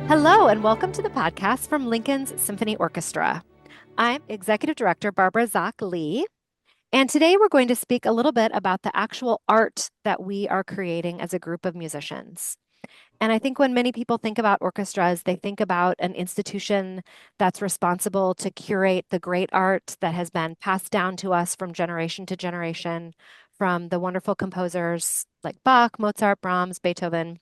Hello, and welcome to the podcast from Lincoln's Symphony Orchestra. I'm Executive Director Barbara Zock Lee, and today we're going to speak a little bit about the actual art that we are creating as a group of musicians. And I think when many people think about orchestras, they think about an institution that's responsible to curate the great art that has been passed down to us from generation to generation, from the wonderful composers like Bach, Mozart, Brahms, Beethoven.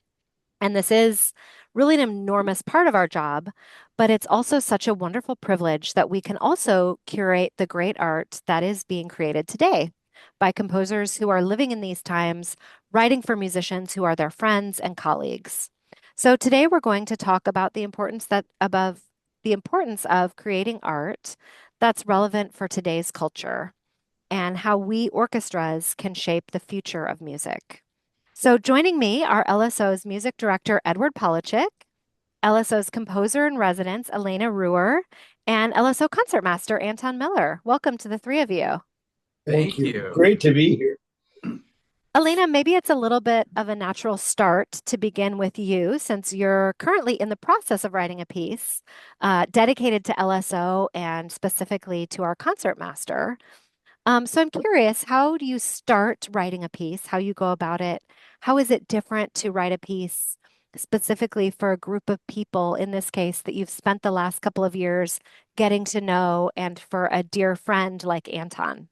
And this is really an enormous part of our job, but it's also such a wonderful privilege that we can also curate the great art that is being created today by composers who are living in these times, writing for musicians who are their friends and colleagues. So today we're going to talk about the importance of creating art that's relevant for today's culture and how we orchestras can shape the future of music. So joining me are LSO's music director, Edward Polochick, LSO's composer-in-residence, Elena Ruehr, and LSO concertmaster, Anton Miller. Welcome to the three of you. Thank Thank you. you. Great to be here. Elena, maybe it's a little bit of a natural start to begin with you, since you're currently in the process of writing a piece dedicated to LSO and specifically to our concertmaster. So I'm curious, how do you start writing a piece? How you go about it? How is it different to write a piece specifically for a group of people, in this case, that you've spent the last couple of years getting to know, and for a dear friend like Anton?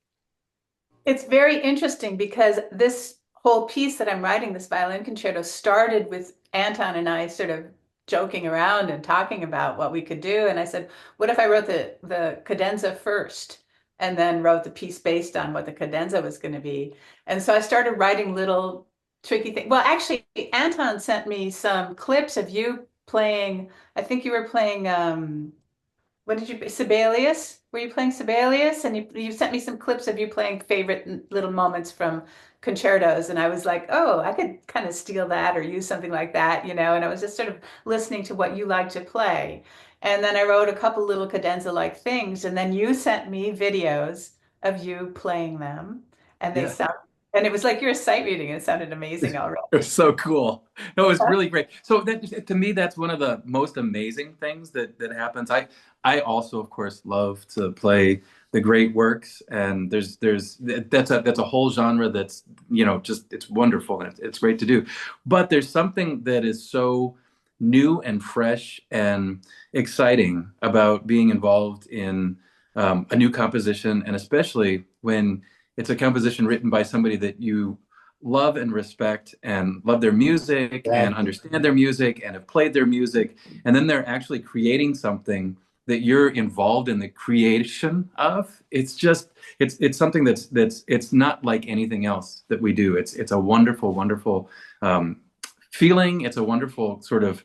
It's very interesting because this whole piece that I'm writing, this violin concerto, started with Anton and I sort of joking around and talking about what we could do. And I said, what if I wrote the cadenza first and then wrote the piece based on what the cadenza was going to be? And so I started writing little tricky things. Well, actually, Anton sent me some clips of you playing, I think you were playing what did you, Sibelius? Were you playing Sibelius? And you sent me some clips of you playing favorite little moments from concertos. And I was like, oh, I could kind of steal that or use something like that, you know? And I was just sort of listening to what you like to play. And then I wrote a couple little cadenza-like things. And then you sent me videos of you playing them. And they Yeah, sound, and it was like you were sight reading. It sounded amazing already. it was so cool. No, it was really great. So that to me, that's one of the most amazing things that happens. I also, of course, love to play the great works, and that's a whole genre that's just it's wonderful and it's great to do. But there's something that is so new and fresh and exciting about being involved in a new composition, and especially when it's a composition written by somebody that you love and respect and love their music and Exactly. understand their music and have played their music, and then they're actually creating something that you're involved in the creation of. It's something that's it's not like anything else that we do. It's a wonderful um, feeling. It's a wonderful sort of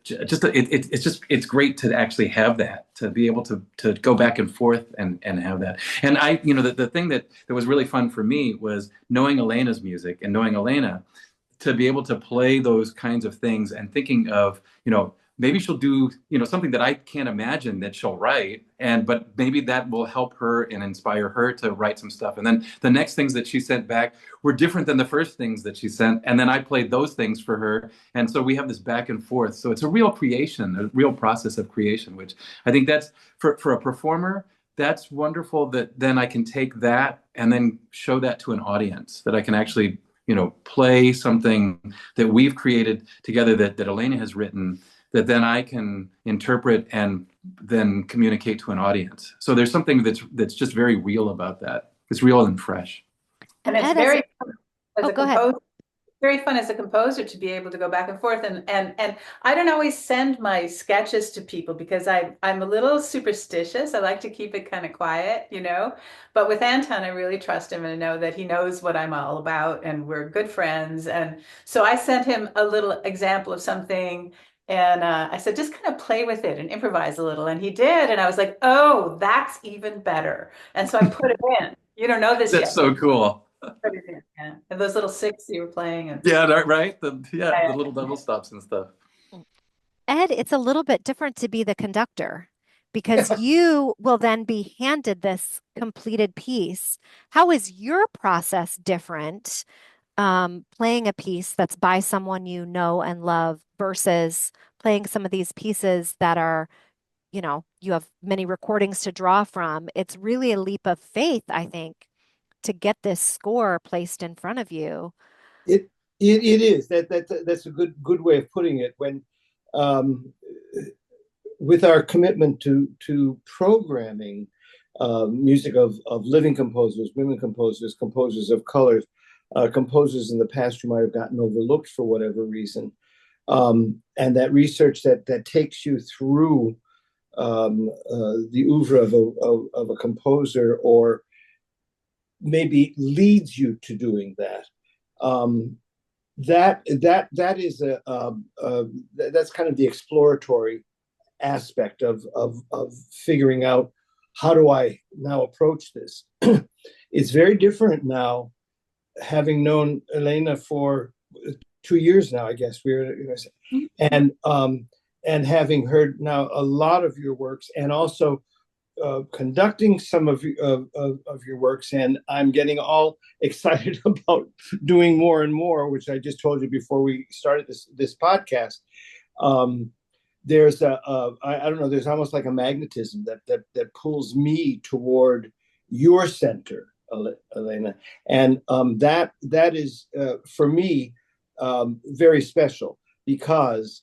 it's great to actually have that, to be able to go back and forth and have that. And the thing that was really fun for me was knowing Elena's music and knowing Elena, to be able to play those kinds of things and thinking of, maybe she'll do, something that I can't imagine that she'll write. But maybe that will help her and inspire her to write some stuff. And then the next things that she sent back were different than the first things that she sent. And then I played those things for her. And so we have this back and forth. So it's a real creation, a real process of creation, which I think that's for a performer, that's wonderful, that then I can take that and then show that to an audience, that I can actually play something that we've created together, that Elena has written, that then I can interpret and then communicate to an audience. So there's something that's just very real about that. It's real and fresh. And And it's Ed, very fun as oh, a go ahead. composer, very fun as a composer to be able to go back and forth. And I don't always send my sketches to people because I'm a little superstitious. I like to keep it kind of quiet, you know. But with Anton, I really trust him and I know that he knows what I'm all about and we're good friends. And so I sent him a little example of something. And I said, just kind of play with it and improvise a little. And he did. And I was like, oh, that's even better. And so I put it in. You don't know this That's yet. so cool. Put it in, yeah. And those little six you were playing. And Yeah, right. The yeah, the little double stops and stuff. Ed, it's a little bit different to be the conductor because you will then be handed this completed piece. How is your process different, playing a piece that's by someone you know and love versus playing some of these pieces that are, you have many recordings to draw from. It's really a leap of faith, I think, to get this score placed in front of you. It is that's a good way of putting it. When with our commitment to programming music of living composers, women composers, composers of color, composers in the past who might have gotten overlooked for whatever reason, and that research that takes you through the oeuvre of a composer, or maybe leads you to doing that. That is that's kind of the exploratory aspect of figuring out, how do I now approach this? It's very different now, having known Elena for 2 years now, I guess and having heard now a lot of your works, and also conducting some of your works, and I'm getting all excited about doing more and more, which I just told you before we started this podcast. There's I don't know, there's almost like a magnetism that pulls me toward your center, Elena, and that is for me very special, because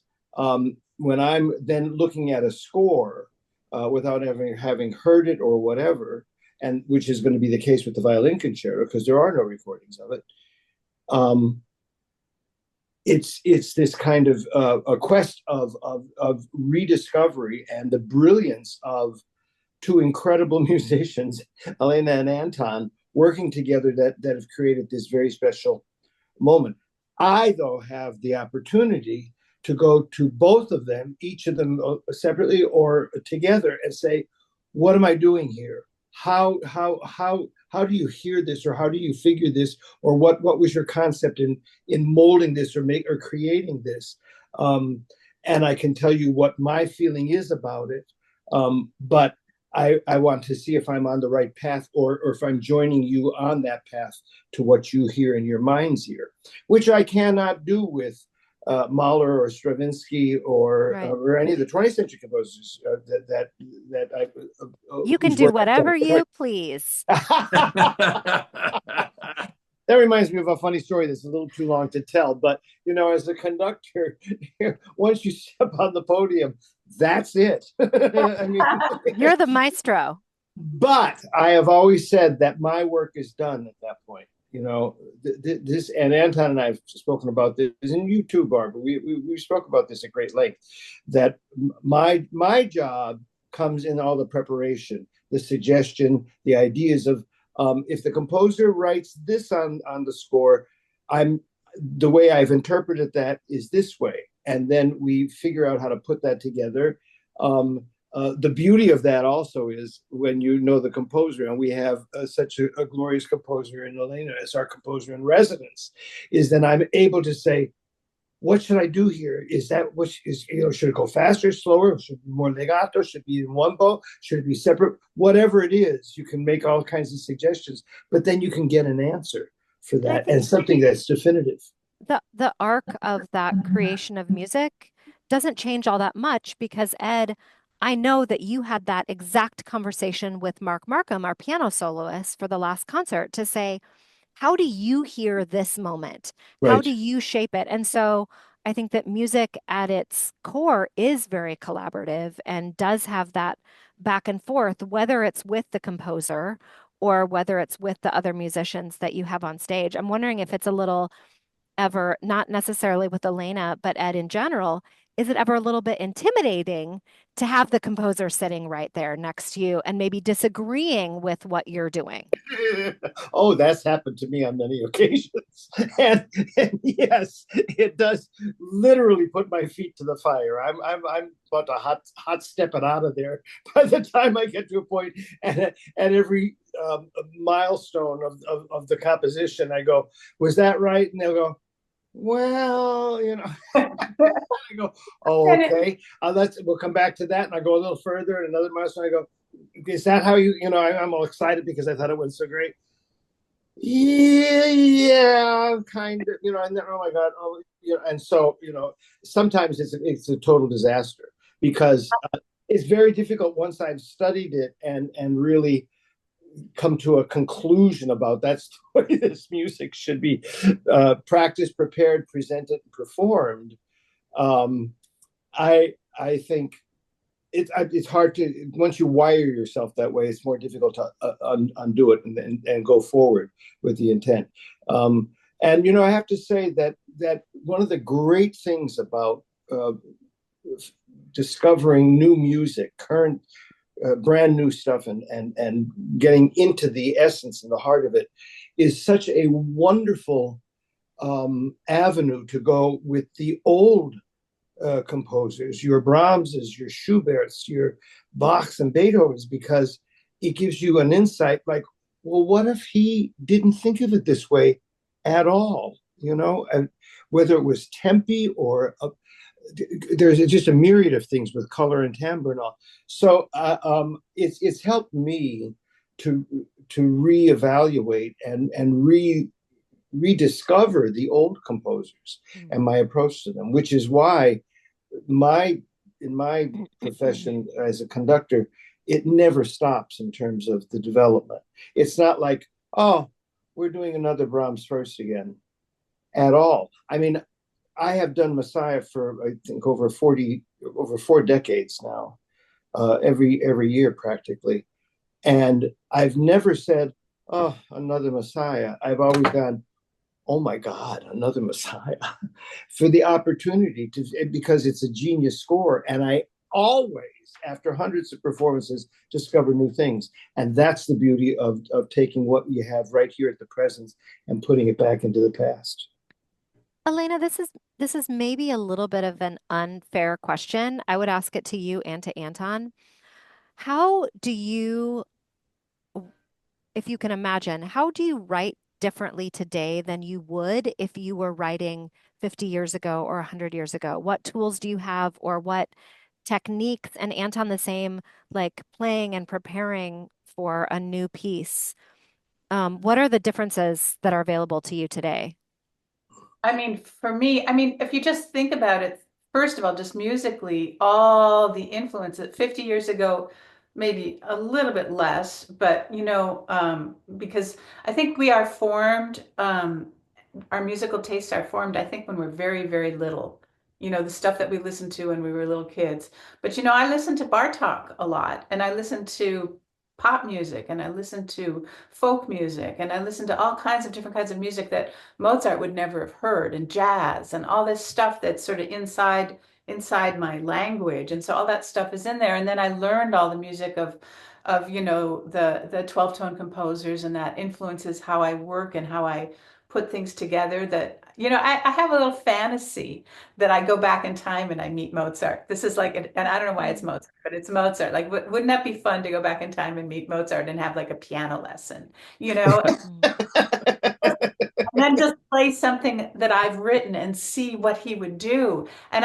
when I'm then looking at a score without having heard it or whatever, and which is going to be the case with the violin concerto, because there are no recordings of it. It's this kind of a quest of rediscovery, and the brilliance of two incredible musicians, Elena and Anton, working together that have created this very special moment. I, though, have the opportunity to go to both of them, each of them separately or together, and say, what am I doing here? How do you hear this, or how do you figure this, or what was your concept in molding this or creating this? And I can tell you what my feeling is about it, but I want to see if I'm on the right path, or if I'm joining you on that path to what you hear in your mind's ear, which I cannot do with Mahler or Stravinsky or any of the 20th century composers that I. You can do whatever you please. That reminds me of a funny story that's a little too long to tell, but as a conductor, once you step on the podium, that's it. I mean, you're the maestro. But I have always said that my work is done at that point. This, and Anton and I have spoken about this, and you too, Barbara. We spoke about this at great length. That my job comes in all the preparation, the suggestion, the ideas of if the composer writes this on the score, the way I've interpreted that is this way, and then we figure out how to put that together. The beauty of that also is when you know the composer, and we have such a glorious composer in Elena as our composer-in-residence, is then I'm able to say, what should I do here? Is that should it go faster, slower? Should it be more legato? Should it be in one bow? Should it be separate? Whatever it is, you can make all kinds of suggestions, but then you can get an answer for that, and something that's definitive. The arc of that creation of music doesn't change all that much, because Ed, I know that you had that exact conversation with Mark Markham, our piano soloist, for the last concert, to say, how do you hear this moment? Right. How do you shape it? And so I think that music at its core is very collaborative and does have that back and forth, whether it's with the composer or whether it's with the other musicians that you have on stage. I'm wondering if it's a little ever, not necessarily with Elena, but Ed in general, is it ever a little bit intimidating to have the composer sitting right there next to you and maybe disagreeing with what you're doing? Oh, that's happened to me on many occasions. And yes, it does literally put my feet to the fire. I'm about to hot step it out of there by the time I get to a point. And at every milestone of the composition, I go, was that right? And they'll go, well, I go, oh, okay. We'll come back to that. And I go a little further, and another milestone. I go, is that how I'm all excited because I thought it went so great. Yeah, yeah, kind of, and then, oh my God, oh, and so, sometimes it's a total disaster because it's very difficult once I've studied it and really come to a conclusion about that's the way this music should be practiced, prepared, presented, and performed. I think it's hard to, once you wire yourself that way, it's more difficult to undo it and go forward with the intent. And I have to say that one of the great things about discovering new music, current brand new stuff, and getting into the essence and the heart of it, is such a wonderful avenue to go with the old composers, your Brahmses, your Schuberts, your Bachs and Beethovens, because it gives you an insight like, well, what if he didn't think of it this way at all? And whether it was tempi or there's just a myriad of things with color and timbre and all. So it's helped me to reevaluate and rediscover the old composers and my approach to them, which is why in my profession as a conductor, it never stops in terms of the development. It's not like, oh, we're doing another Brahms first again at all. I mean, I have done Messiah for, I think, over 4 decades now, every year practically. And I've never said, oh, another Messiah. I've always gone, oh my God, another Messiah, for the opportunity because it's a genius score. And I always, after hundreds of performances, discover new things. And that's the beauty of taking what you have right here at the present and putting it back into the past. Elena, this is maybe a little bit of an unfair question. I would ask it to you and to Anton. How do you, if you can imagine, how do you write differently today than you would if you were writing 50 years ago or 100 years ago? What tools do you have, or what techniques? And Anton, the same, like playing and preparing for a new piece. What are the differences that are available to you today? I mean, for me, if you just think about it, first of all, just musically, all the influence that 50 years ago, maybe a little bit less, but because I think we are formed, our musical tastes are formed, I think, when we're very, very little. The stuff that we listened to when we were little kids. But I listened to Bartok a lot, and I listened to pop music, and I listened to folk music, and I listened to all kinds of different kinds of music that Mozart would never have heard, and jazz and all this stuff that's sort of inside my language. And so all that stuff is in there. And then I learned all the music of the 12-tone composers, and that influences how I work and how I put things together. That I have a little fantasy that I go back in time and I meet Mozart. This is like, and I don't know why it's Mozart, but it's Mozart. Like, wouldn't that be fun to go back in time and meet Mozart and have like a piano lesson, and then just play something that I've written and see what he would do. And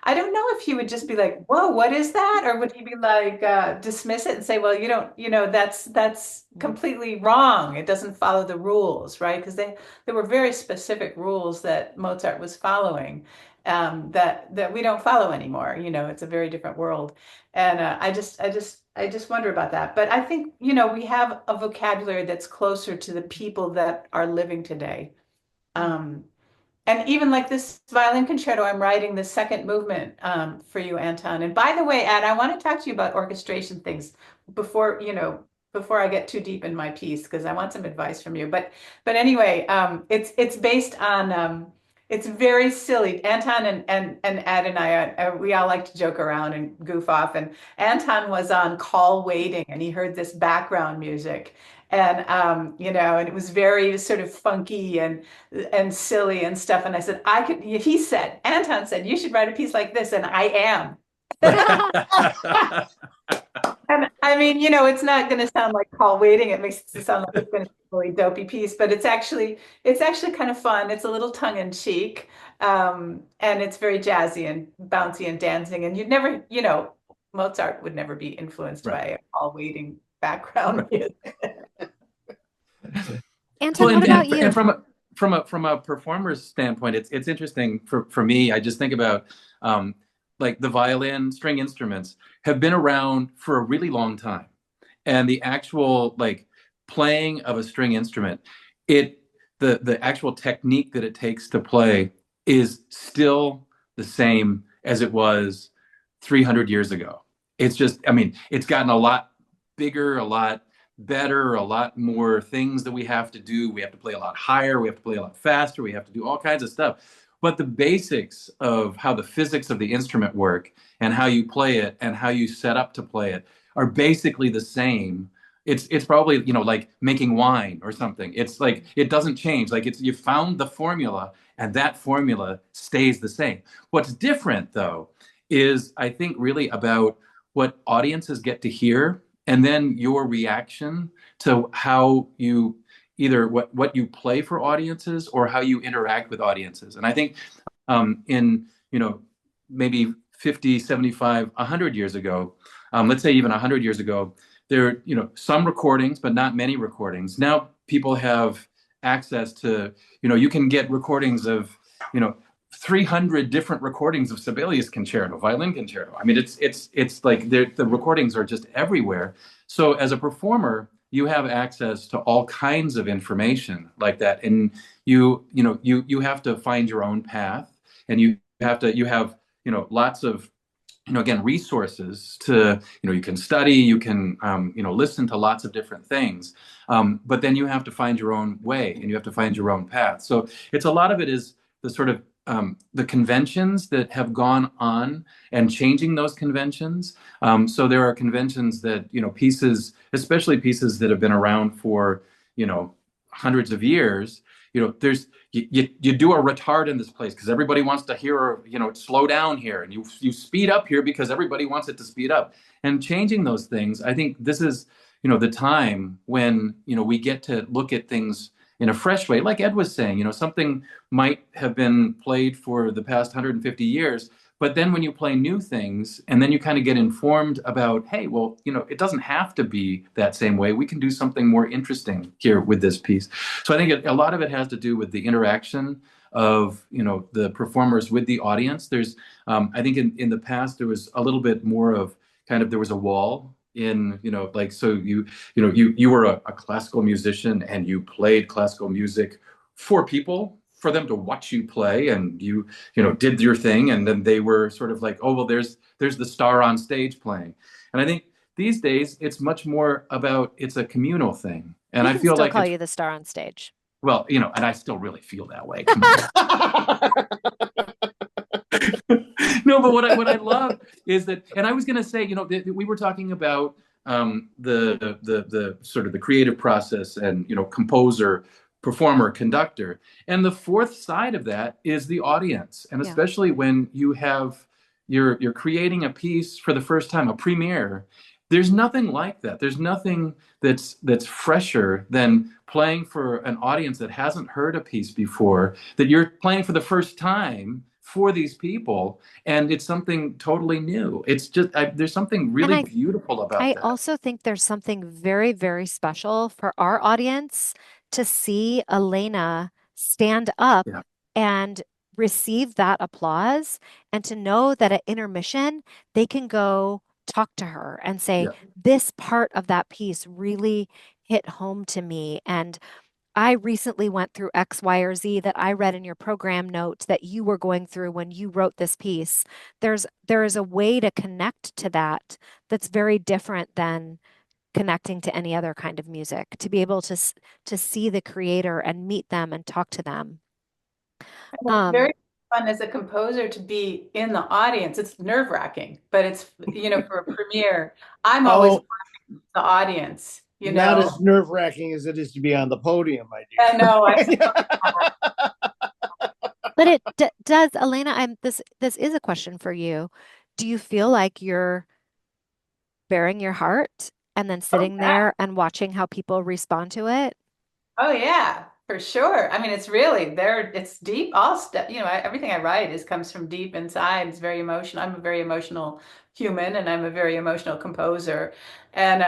I don't know if he would just be like, whoa, what is that? Or would he be like, dismiss it and say, well, you don't, that's completely wrong. It doesn't follow the rules, right? Because there were very specific rules that Mozart was following, that we don't follow anymore. It's a very different world. And I just wonder about that. But I think, we have a vocabulary that's closer to the people that are living today. And even like this violin concerto, I'm writing the second movement for you, Anton. And by the way, Ed, I want to talk to you about orchestration things before I get too deep in my piece, because I want some advice from you. But anyway, it's based on it's very silly. Anton and Ed and I, we all like to joke around and goof off. And Anton was on call waiting, and he heard this background music. And and it was very sort of funky and silly and stuff. And I said, Anton said, you should write a piece like this, and I am. And I mean, it's not going to sound like call waiting. It makes it sound like it's going to be a really dopey piece, but it's actually kind of fun. It's a little tongue in cheek, and it's very jazzy and bouncy and dancing. And you'd never, Mozart would never be influenced by a call waiting background music. Anton, what about you? And from from a performer's standpoint, it's interesting for me. I just think about um, like the violin, string instruments have been around for a really long time, and the actual like playing of a string instrument, it the actual technique that it takes to play is still the same as it was 300 years ago. It's just, I mean, it's gotten a lot bigger, a lot better, a lot more things that we have to do. We have to play a lot higher, we have to play a lot faster, we have to do all kinds of stuff. But the basics of how the physics of the instrument work and how you play it and how you set up to play it are basically the same. It's probably, you know, like making wine or something. It's like it doesn't change. Like it's you found the formula and that formula stays the same. What's different though is I think really about what audiences get to hear and then your reaction to how you either what you play for audiences or how you interact with audiences. And I think in, you know, maybe 50, 75, 100 years ago, let's say even 100 years ago, there are, you know, some recordings, but not many recordings. Now people have access to, you know, you can get recordings of, you know, 300 different recordings of Sibelius concerto, violin concerto. I mean, it's like the recordings are just everywhere. So as a performer, you have access to all kinds of information like that, and you know you have to find your own path, and you have you know lots of you know again resources to you know you can study, you can you know listen to lots of different things, but then you have to find your own way and you have to find your own path. So it's a lot of it is the sort of the conventions that have gone on and changing those conventions. So there are conventions that, you know, pieces, especially pieces that have been around for, you know, hundreds of years, you know, there's, you do a retard in this place because everybody wants to hear, you know, slow down here, and you speed up here because everybody wants it to speed up. And changing those things, I think this is, you know, the time when, you know, we get to look at things in a fresh way. Like Ed was saying, you know, something might have been played for the past 150 years, but then when you play new things and then you kind of get informed about, hey, well, you know, it doesn't have to be that same way. We can do something more interesting here with this piece. So I think a lot of it has to do with the interaction of, you know, the performers with the audience. There's, I think in the past, there was a little bit more of kind of, there was a wall in, you know, like, so you know, you were a classical musician and you played classical music for people, for them to watch you play, and you know, did your thing. And then they were sort of like, oh, well, there's the star on stage playing. And I think these days it's much more about, it's a communal thing. And We I can feel still like call it's, you the star on stage. well, you know, and I still really feel that way. Come on. No, but what I love is that, and I was going to say, you know, we were talking about the sort of the creative process and, you know, composer, performer, conductor, and the fourth side of that is the audience, and Yeah. especially when you have you're creating a piece for the first time, a premiere. There's nothing like that. There's nothing that's fresher than playing for an audience that hasn't heard a piece before, that you're playing for the first time for these people, and it's something totally new. It's just there's something And really beautiful about I that. also think there's something very, very special for our audience to see Elena stand up Yeah, and receive that applause, and to know that at intermission, they can go talk to her and say, yeah, this part of that piece really hit home to me. And I recently went through X, Y, or Z that I read in your program notes that you were going through when you wrote this piece. There is a way to connect to that that's very different than connecting to any other kind of music. To be able to see the creator and meet them and talk to them. And it's Um, very fun as a composer to be in the audience. It's nerve-wracking, but it's, you know, for a premiere, I'm always Oh, the audience, you not know. as nerve-wracking as it is to be on the podium, my I know. dear. but it does, Elena. This is a question for you. Do you feel like you're bearing your heart and then Oh sitting yeah. there and watching how people respond to it? Oh yeah, for sure. I mean, it's really there. It's deep. All stuff, you know, everything I write is comes from deep inside. It's very emotional. I'm a very emotional human, and I'm a very emotional composer. And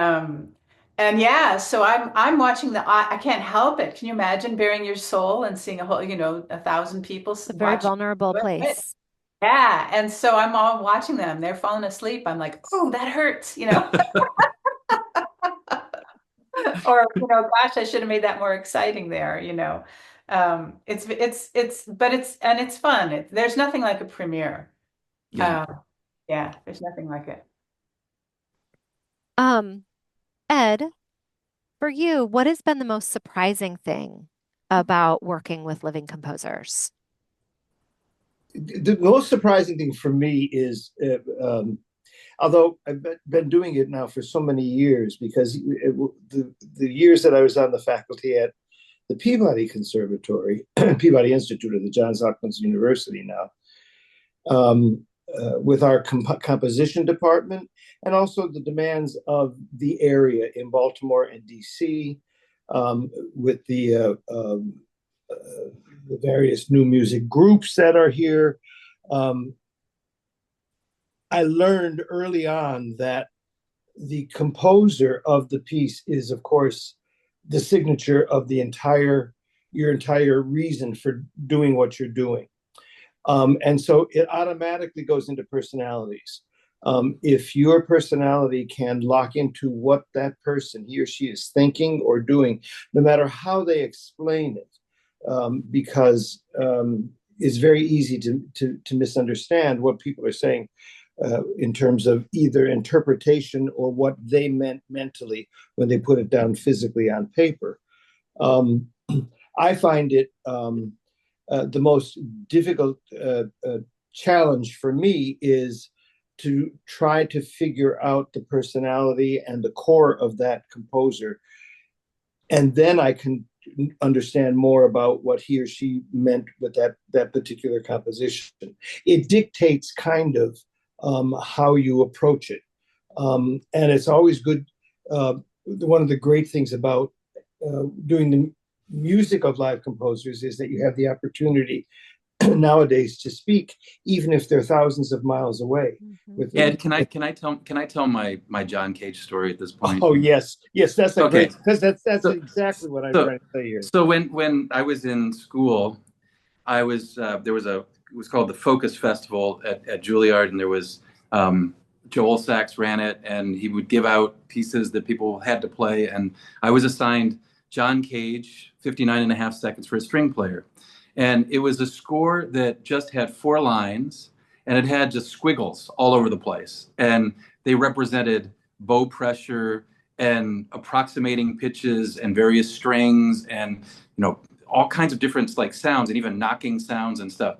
And yeah, so I'm watching I can't help it. Can you imagine bearing your soul and seeing a whole, 1,000 people It's a very watching vulnerable you do it? place. Yeah, and so I'm all watching them. They're falling asleep. I'm like, oh, that hurts. Or, gosh, I should have made that more exciting there. It's fun. There's nothing like a premiere. Yeah. Um, yeah, there's nothing like it. Um, Ed, for you, what has been the most surprising thing about working with living composers? The most surprising thing for me is, although I've been doing it now for so many years, because the years that I was on the faculty at the Peabody Conservatory, Peabody Institute of the Johns Hopkins University now, with our composition department, and also the demands of the area in Baltimore and DC, with the various new music groups that are here. I learned early on that the composer of the piece is, of course, the signature of your entire reason for doing what you're doing. And so it automatically goes into personalities. If your personality can lock into what that person, he or she, is thinking or doing, no matter how they explain it, because it's very easy to misunderstand what people are saying in terms of either interpretation or what they meant mentally when they put it down physically on paper. I find it the most difficult challenge for me is to try to figure out the personality and the core of that composer. And then I can understand more about what he or she meant with that particular composition. It dictates kind of how you approach it. And it's always good. One of the great things about doing the music of live composers is that you have the opportunity nowadays to speak, even if they're thousands of miles away. Mm-hmm. Ed, can I tell my John Cage story at this point? Oh yes, that's a Okay. great, because that's So, exactly what I'm so trying to say here. so when I was in school, I was it was called the Focus Festival at Juilliard, and there was Joel Sachs ran it, and he would give out pieces that people had to play, and I was assigned John Cage, 59 and a half seconds for a string player. And it was a score that just had 4 lines, and it had just squiggles all over the place. And they represented bow pressure and approximating pitches and various strings and, all kinds of different like sounds and even knocking sounds and stuff.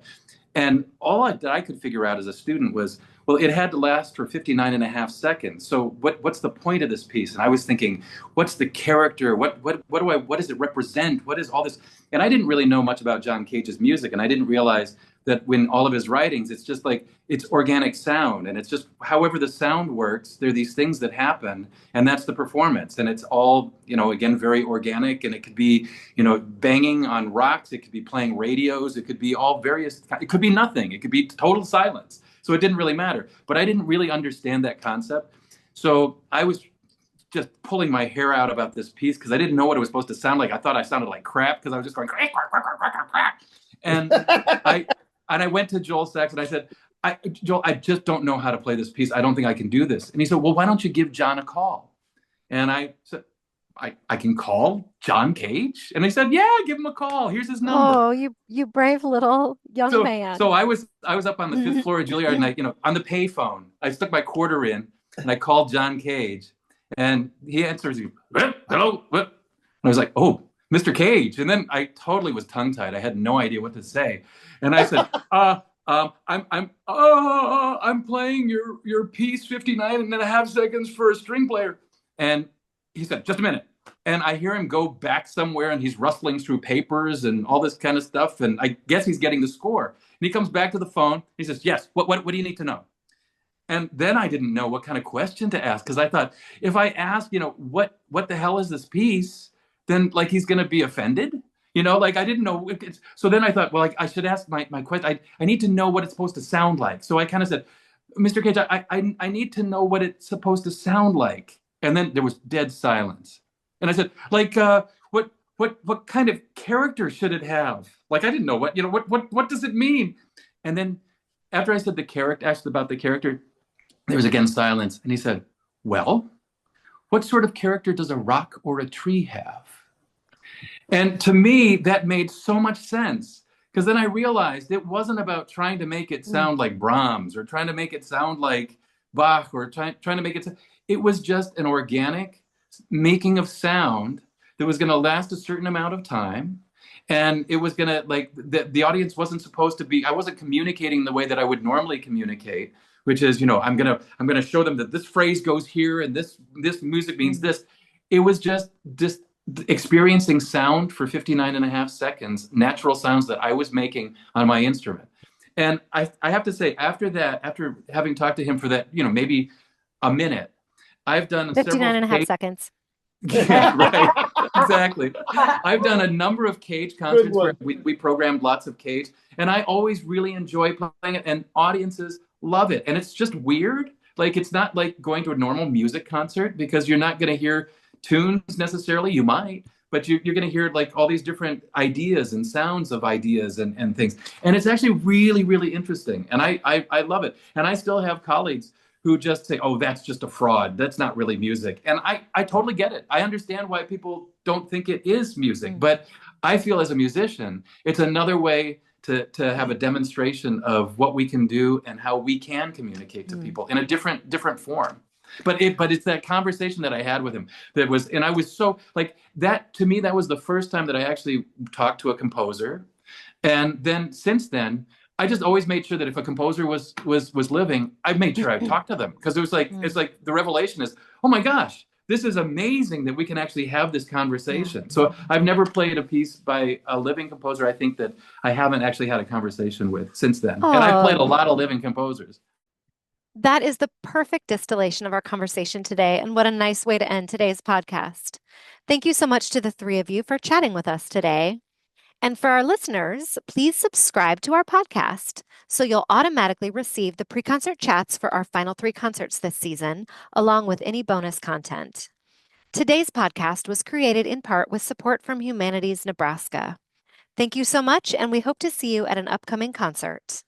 And all that I could figure out as a student was, well, it had to last for 59 and a half seconds. So what's the point of this piece? And I was thinking, what's the character? What does it represent? What is all this? And I didn't really know much about John Cage's music. And I didn't realize that when all of his writings, it's just like, it's organic sound. And it's just however the sound works, there are these things that happen. And that's the performance. And it's all, again, very organic. And it could be, banging on rocks. It could be playing radios. It could be it could be nothing. It could be total silence. So it didn't really matter. But I didn't really understand that concept. So I was just pulling my hair out about this piece because I didn't know what it was supposed to sound like. I thought I sounded like crap because I was just going crack, crack, crack, crack, crack, crack. And I went to Joel Sachs and I said, Joel, I just don't know how to play this piece. I don't think I can do this. And he said, well, why don't you give John a call? And I said, I can call John Cage? And he said, yeah, give him a call. Here's his number. Oh, you brave little young man. So I was up on the 5th floor of Juilliard, and on the payphone, I stuck my quarter in and I called John Cage, and he answers, hello, what? And I was like, oh, Mr. Cage. And then I totally was tongue-tied. I had no idea what to say. And I said, I'm playing your piece 59 and a half seconds for a string player. And he said, just a minute. And I hear him go back somewhere, and he's rustling through papers and all this kind of stuff. And I guess he's getting the score. And he comes back to the phone. He says, yes, what do you need to know? And then I didn't know what kind of question to ask, because I thought, if I ask, what the hell is this piece, then like he's going to be offended. Like I didn't know. So then I thought, well, I should ask my question. I need to know what it's supposed to sound like. So I kind of said, Mr. Cage, I need to know what it's supposed to sound like. And then there was dead silence. And I said, like, what kind of character should it have? Like, I didn't know what does it mean? And then after I said asked about the character, there was again silence. And he said, well, what sort of character does a rock or a tree have? And to me, that made so much sense, because then I realized it wasn't about trying to make it sound like Brahms or trying to make it sound like Bach or trying to make it. It was just an organic making of sound that was going to last a certain amount of time. And it was going to, like, the audience wasn't supposed to be, I wasn't communicating the way that I would normally communicate, which is, I'm going to show them that this phrase goes here and this music means this. It was just experiencing sound for 59 and a half seconds, natural sounds that I was making on my instrument. And I have to say, after that, after having talked to him for that, maybe a minute, I've done 59 and a half seconds. Yeah, right. Exactly. I've done a number of Cage concerts where we programmed lots of Cage, and I always really enjoy playing it, and audiences love it. And it's just weird. Like, it's not like going to a normal music concert, because you're not going to hear tunes necessarily. You might, but you're going to hear like all these different ideas and sounds of ideas and things. And it's actually really, really interesting. And I love it. And I still have colleagues who just say, oh, that's just a fraud. That's not really music. And I totally get it. I understand why people don't think it is music. But I feel as a musician, it's another way to have a demonstration of what we can do and how we can communicate to people in a different form. But it's that conversation that I had with him that was, and I was so, like, that to me, that was the first time that I actually talked to a composer. And then since then, I just always made sure that if a composer was living, I made sure I talked to them, because it was like, it's like the revelation is, oh my gosh, this is amazing that we can actually have this conversation. So I've never played a piece by a living composer, I think, that I haven't actually had a conversation with since then. And I've played a lot of living composers. That is the perfect distillation of our conversation today, and what a nice way to end today's podcast. Thank you so much to the three of you for chatting with us today. And for our listeners, please subscribe to our podcast so you'll automatically receive the pre-concert chats for our final 3 concerts this season, along with any bonus content. Today's podcast was created in part with support from Humanities Nebraska. Thank you so much, and we hope to see you at an upcoming concert.